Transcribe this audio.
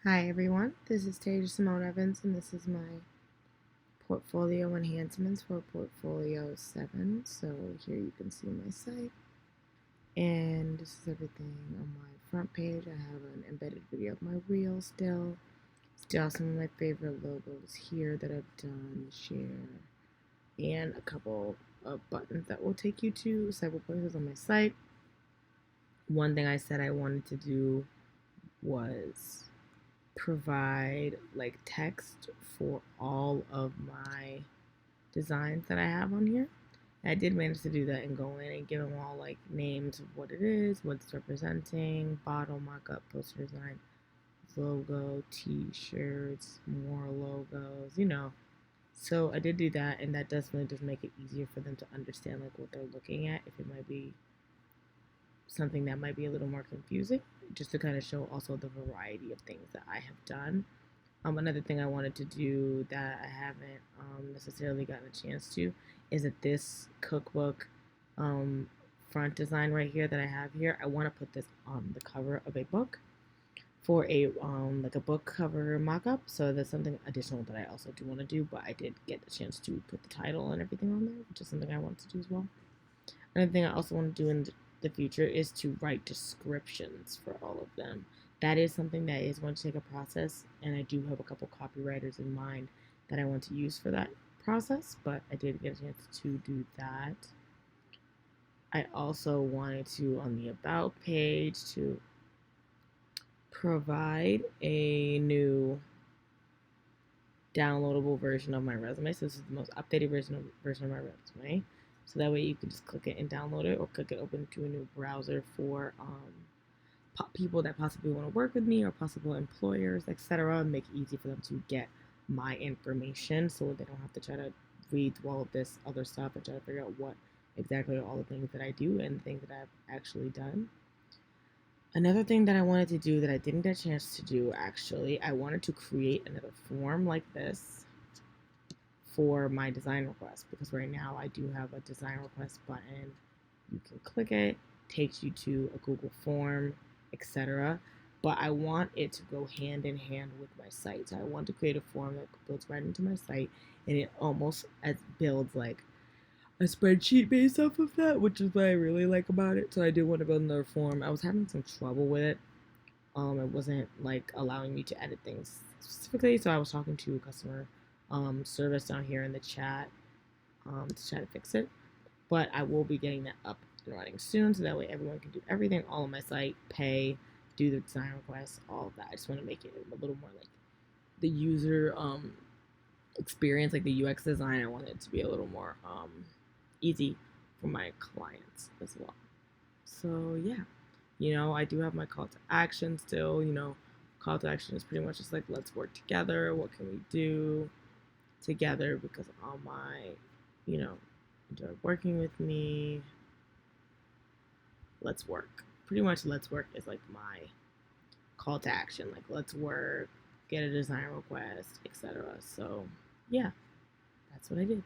Hi everyone, this is Tasia Simone Evans, and this is my portfolio enhancements for portfolio 7. So here you can see my site, and this is everything on my front page. I have an embedded video of my reel still some of my favorite logos here that I've done, share, and a couple of buttons that will take you to several places on my site. One thing I said I wanted to do was provide like text for all of my designs that I have on here. And I did manage to do that and go in and give them all like names of what it is, what it's representing, bottle mock-up, poster design, logo, t-shirts, more logos. So I did do that, and that definitely does make it easier for them to understand like what they're looking at, if it might be something that might be a little more confusing, just to kind of show also the variety of things that I have done. Another thing I wanted to do that I haven't necessarily gotten a chance to is that this cookbook front design right here that I have here, I want to put this on the cover of a book for a like a book cover mock-up. So that's something additional that I also do want to do, but I did get the chance to put the title and everything on there, which is something I want to do as well. Another thing I also want to do in the future is to write descriptions for all of them. That is something that is going to take a process, and I do have a couple copywriters in mind that I want to use for that process, but I did get a chance to do that. I also wanted to, on the About page, to provide a new downloadable version of my resume. So this is the most updated version of my resume. So that way you can just click it and download it, or click it open to a new browser for people that possibly want to work with me, or possible employers, etc. Make it easy for them to get my information, so they don't have to try to read through all of this other stuff and try to figure out what exactly are all the things that I do and the things that I've actually done. Another thing that I wanted to do that I didn't get a chance to do, actually, I wanted to create another form like this for my design request, because right now I do have a design request button. You can click it, takes you to a Google form, etc. But I want it to go hand in hand with my site. So I want to create a form that builds right into my site, and it almost builds like a spreadsheet based off of that, which is what I really like about it. So I do want to build another form. I was having some trouble with it. It wasn't like allowing me to edit things specifically, so I was talking to customer service down here in the chat to try to fix it. But I will be getting that up and running soon, so that way everyone can do everything all on my site, pay, do the design requests, all of that. I just want to make it a little more like the user experience, like the UX design. I want it to be a little more easy for my clients as well. So yeah, I do have my call to action still. Call to action is pretty much just like, let's work together. What can we do together? Because all my, enjoy working with me. Let's work. Pretty much, let's work is like my call to action. Like, let's work, get a design request, etc. So yeah, that's what I did.